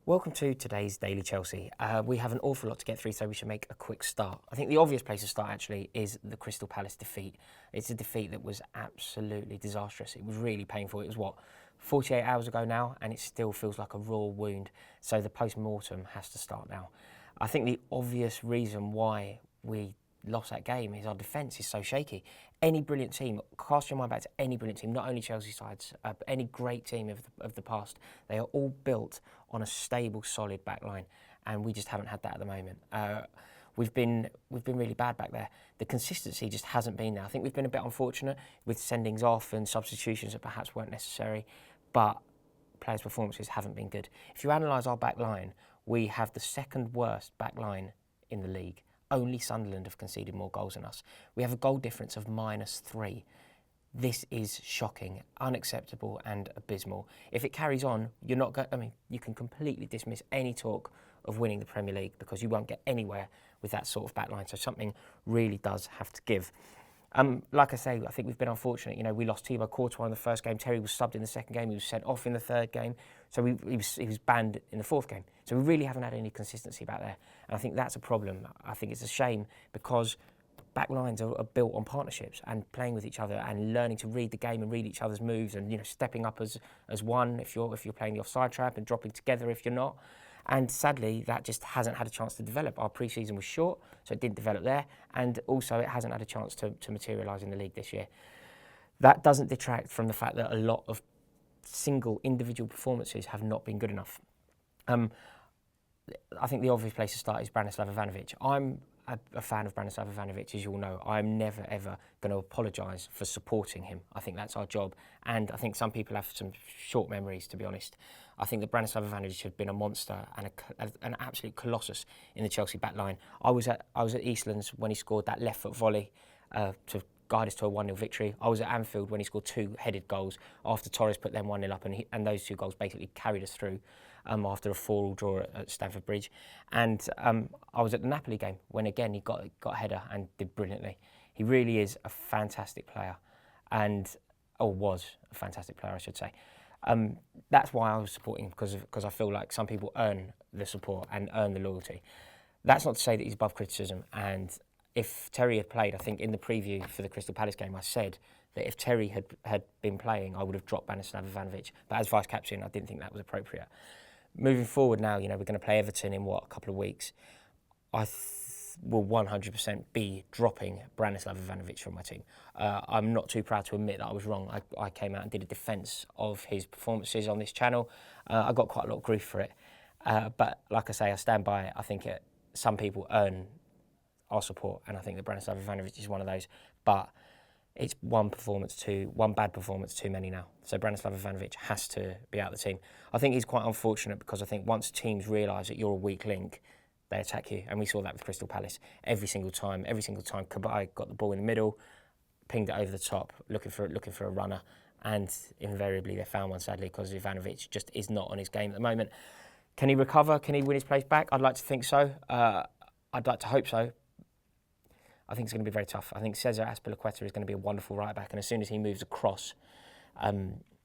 Welcome to today's Daily Chelsea. We have an awful lot to get through, so we should make a quick start. I think the obvious place to start, actually, is the Crystal Palace defeat. It's a defeat that was absolutely disastrous. It was really painful. It was, 48 hours ago now, and it still feels like a raw wound. So the post-mortem has to start now. I think the obvious reason why we lost that game is our defence is so shaky. Any brilliant team, cast your mind back to any brilliant team, not only Chelsea sides, any great team of the past, they are all built on a stable, solid back line, and we just haven't had that at the moment. We've been really bad back there. The consistency just hasn't been there. I think we've been a bit unfortunate with sendings off and substitutions that perhaps weren't necessary, but players' performances haven't been good. If you analyse our back line, we have the second worst back line in the league. Only Sunderland have conceded more goals than us. We have a goal difference of -3. This is shocking, unacceptable and abysmal. If it carries on, you're not going. I mean, you can completely dismiss any talk of winning the Premier League because you won't get anywhere with that sort of backline. So something really does have to give. Like I say, I think we've been unfortunate. You know, we lost Thibaut Courtois in the first game. Terry was subbed in the second game. He was sent off in the third game. So he was banned in the fourth game. So we really haven't had any consistency back there. And I think that's a problem. I think it's a shame because back lines are built on partnerships and playing with each other and learning to read the game and read each other's moves and, you know, stepping up as one if you're playing the offside trap and dropping together if you're not. And sadly, that just hasn't had a chance to develop. Our pre-season was short, so it didn't develop there. And also, it hasn't had a chance to materialise in the league this year. That doesn't detract from the fact that a lot of single individual performances have not been good enough. I think the obvious place to start is Branislav Ivanovic. I'm a fan of Branislav Ivanovic, as you all know. I'm never, ever going to apologise for supporting him. I think that's our job. And I think some people have some short memories, to be honest. I think that Branislav Ivanovic has been a monster and an absolute colossus in the Chelsea back line. I was at Eastlands when he scored that left foot volley to guide us to a 1-0 victory. I was at Anfield when he scored 2 headed goals after Torres put them 1-0 up, and those 2 goals basically carried us through after a 4-4 draw at Stamford Bridge. And I was at the Napoli game when, again, he got a header and did brilliantly. He really is a fantastic player, was a fantastic player, I should say. That's why I was supporting him, because I feel like some people earn the support and earn the loyalty. That's not to say that he's above criticism. And if Terry had played, I think in the preview for the Crystal Palace game, I said that if Terry had been playing, I would have dropped Branislav Ivanovic. But as vice captain, I didn't think that was appropriate. Moving forward now, you know, we're going to play Everton in a couple of weeks. I will 100% be dropping Branislav Ivanovic from my team. I'm not too proud to admit that I was wrong. I came out and did a defence of his performances on this channel. I got quite a lot of grief for it. But like I say, I stand by it. I think some people earn our support, and I think that Branislav Ivanovic is one of those. But it's one bad performance too many now. So Branislav Ivanovic has to be out of the team. I think he's quite unfortunate because I think once teams realise that you're a weak link, they attack you, and we saw that with Crystal Palace every single time. Kabay got the ball in the middle, pinged it over the top, looking for a runner, and invariably they found one, sadly, because Ivanovic just is not on his game at the moment. Can he recover? Can he win his place back? I'd like to think so. I'd like to hope so. I think it's going to be very tough. I think Cesar Azpilicueta is going to be a wonderful right back, and as soon as he moves across,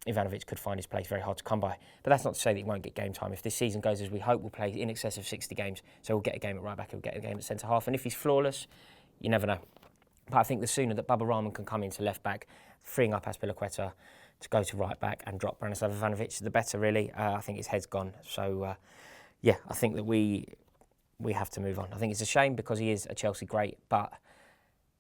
Ivanovic could find his place very hard to come by. But that's not to say that he won't get game time. If this season goes as we hope, we'll play in excess of 60 games. So we'll get a game at right back, we'll get a game at centre half. And if he's flawless, you never know. But I think the sooner that Baba Rahman can come into left back, freeing up Azpilicueta to go to right back and drop Branislav Ivanovic, the better, really. I think his head's gone. So, I think that we have to move on. I think it's a shame because he is a Chelsea great, but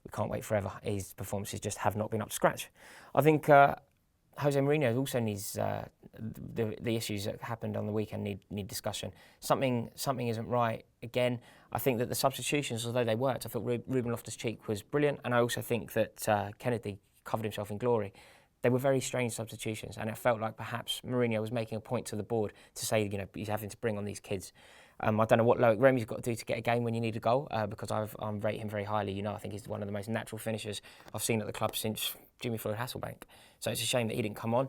we can't wait forever. His performances just have not been up to scratch. I think Jose Mourinho also needs the issues that happened on the weekend need discussion. Something isn't right. Again, I think that the substitutions, although they worked, I thought Ruben Loftus-Cheek was brilliant, and I also think that Kennedy covered himself in glory. They were very strange substitutions, and it felt like perhaps Mourinho was making a point to the board to say, you know, he's having to bring on these kids. I don't know what Loic Remy's got to do to get a game when you need a goal, because I rate him very highly. You know, I think he's one of the most natural finishers I've seen at the club since Jimmy Floyd Hasselbank. So it's a shame that he didn't come on.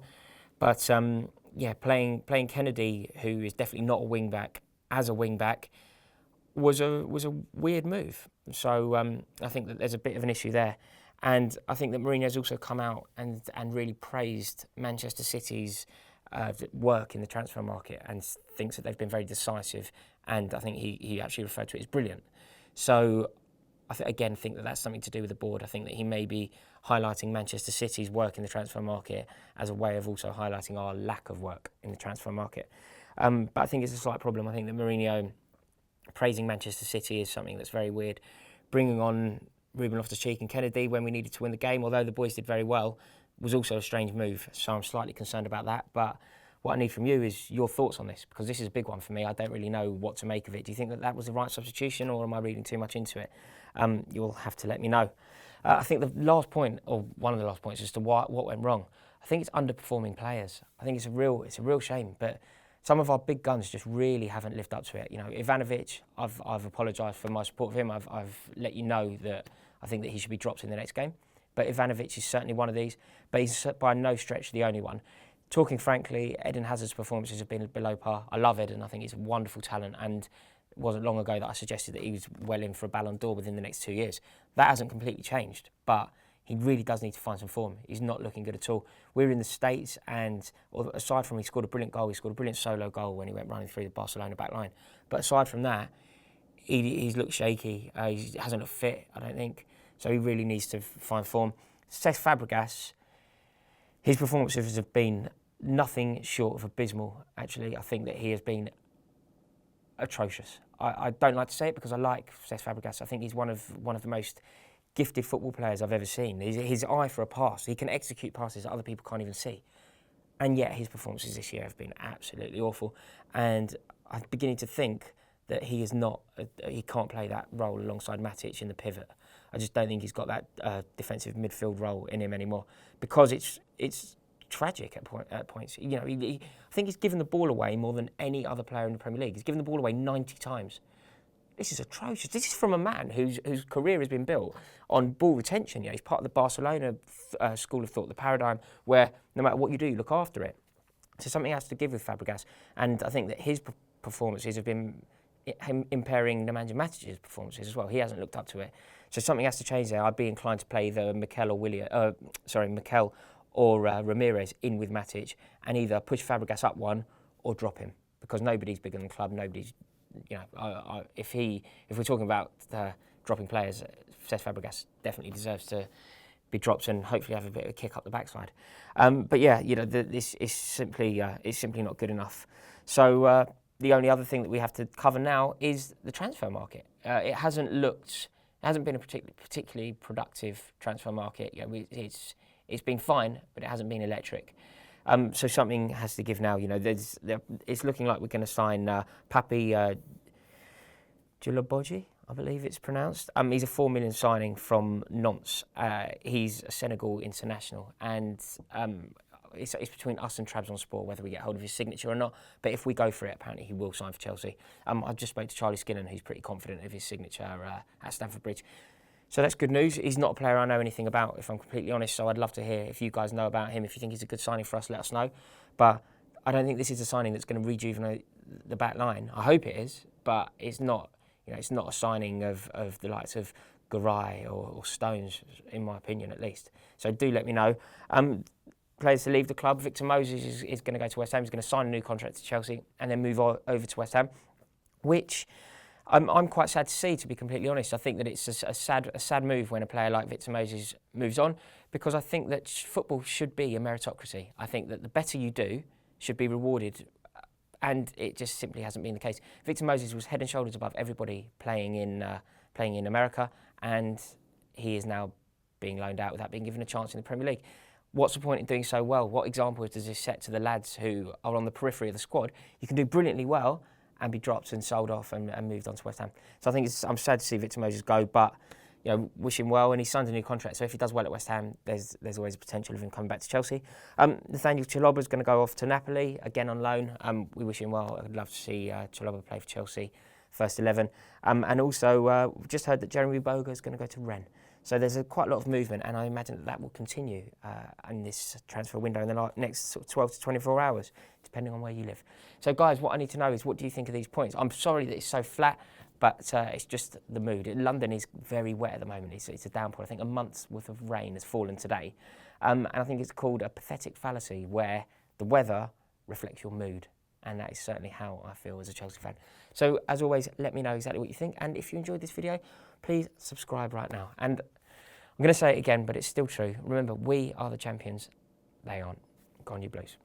But playing Kennedy, who is definitely not a wing back, as a wing back, was a weird move. So I think that there's a bit of an issue there. And I think that Mourinho's also come out and really praised Manchester City's work in the transfer market and thinks that they've been very decisive, and I think he actually referred to it as brilliant. So I again think that that's something to do with the board. I think that he may be highlighting Manchester City's work in the transfer market as a way of also highlighting our lack of work in the transfer market. But I think it's a slight problem. I think that Mourinho praising Manchester City is something that's very weird. Bringing on Ruben Loftus-Cheek and Kennedy when we needed to win the game, although the boys did very well, was also a strange move. So I'm slightly concerned about that. But what I need from you is your thoughts on this, because this is a big one for me. I don't really know what to make of it. Do you think that that was the right substitution, or am I reading too much into it? You'll have to let me know. I think the last point, or one of the last points, as to what went wrong. I think it's underperforming players. I think it's a real shame. But some of our big guns just really haven't lived up to it. You know, Ivanovic, I've apologised for my support of him. I've let you know that I think that he should be dropped in the next game. But Ivanovic is certainly one of these. But he's by no stretch the only one. Talking frankly, Eden Hazard's performances have been below par. I love Eden. I think he's a wonderful talent, and it wasn't long ago that I suggested that he was well in for a Ballon d'Or within the next 2 years. That hasn't completely changed, but he really does need to find some form. He's not looking good at all. We're in the States, and aside from he scored a brilliant goal, he scored a brilliant solo goal when he went running through the Barcelona back line. But aside from that, he's looked shaky. He hasn't looked fit, I don't think. So he really needs to find form. Cesc Fabregas, his performances have been nothing short of abysmal, actually. I think that he has been atrocious. I don't like to say it because I like Cesc Fabregas. I think he's one of the most gifted football players I've ever seen. His eye for a pass, he can execute passes that other people can't even see. And yet his performances this year have been absolutely awful. And I'm beginning to think that he can't play that role alongside Matic in the pivot. I just don't think he's got that defensive midfield role in him anymore, because it's tragic at points. You know, I think he's given the ball away more than any other player in the Premier League. He's given the ball away 90 times. This is atrocious. This is from a man whose career has been built on ball retention. You know, he's part of the Barcelona school of thought, the paradigm where no matter what you do, you look after it. So something has to give with Fabregas, and I think that his performances have been impairing Nemanja Matic's performances as well. He hasn't looked up to it. So something has to change there. I'd be inclined to play either Mikel or Ramirez in with Matic, and either push Fabregas up one or drop him, because nobody's bigger than the club. Nobody's, you know, if we're talking about dropping players, Cesc Fabregas definitely deserves to be dropped and hopefully have a bit of a kick up the backside. But yeah, you know, this is simply not good enough. So the only other thing that we have to cover now is the transfer market. It hasn't been a particularly productive transfer market. You know, it's been fine, but it hasn't been electric. So something has to give now. You know, it's looking like we're going to sign Papi Djilobodji, I believe it's pronounced. He's a $4 million signing from Nantes. He's a Senegal international, and it's between us and Trabzonspor whether we get hold of his signature or not. But if we go for it, apparently he will sign for Chelsea. I just spoke to Charlie Skinner, who's pretty confident of his signature at Stamford Bridge. So that's good news. He's not a player I know anything about, if I'm completely honest, so I'd love to hear if you guys know about him. If you think he's a good signing for us, let us know. But I don't think this is a signing that's going to rejuvenate the back line. I hope it is, but it's not. You know, it's not a signing of the likes of Garay or Stones, in my opinion, at least. So do let me know. Players to leave the club. Victor Moses is going to go to West Ham. He's going to sign a new contract to Chelsea and then move over to West Ham, which I'm quite sad to see, to be completely honest. I think that it's a sad move when a player like Victor Moses moves on, because I think that football should be a meritocracy. I think that the better you do should be rewarded, and it just simply hasn't been the case. Victor Moses was head and shoulders above everybody playing in America, and he is now being loaned out without being given a chance in the Premier League. What's the point in doing so well? What example does this set to the lads who are on the periphery of the squad? You can do brilliantly well and be dropped and sold off and moved on to West Ham. So I think I'm sad to see Victor Moses go, but you know, wish him well, and he signed a new contract. So if he does well at West Ham, there's always a potential of him coming back to Chelsea. Nathaniel Chalobah is going to go off to Napoli again on loan. We wish him well. I'd love to see Chalobah play for Chelsea, first 11. And also, we've just heard that Jeremy Boga is going to go to Rennes. So there's quite a lot of movement, and I imagine that will continue in this transfer window in the next sort of 12 to 24 hours, depending on where you live. So guys, what I need to know is, what do you think of these points? I'm sorry that it's so flat, but it's just the mood. London is very wet at the moment. It's a downpour. I think a month's worth of rain has fallen today. And I think it's called a pathetic fallacy, where the weather reflects your mood. And that is certainly how I feel as a Chelsea fan. So, as always, let me know exactly what you think. And if you enjoyed this video, please subscribe right now. And I'm going to say it again, but it's still true. Remember, we are the champions. They aren't. Go on, you Blues.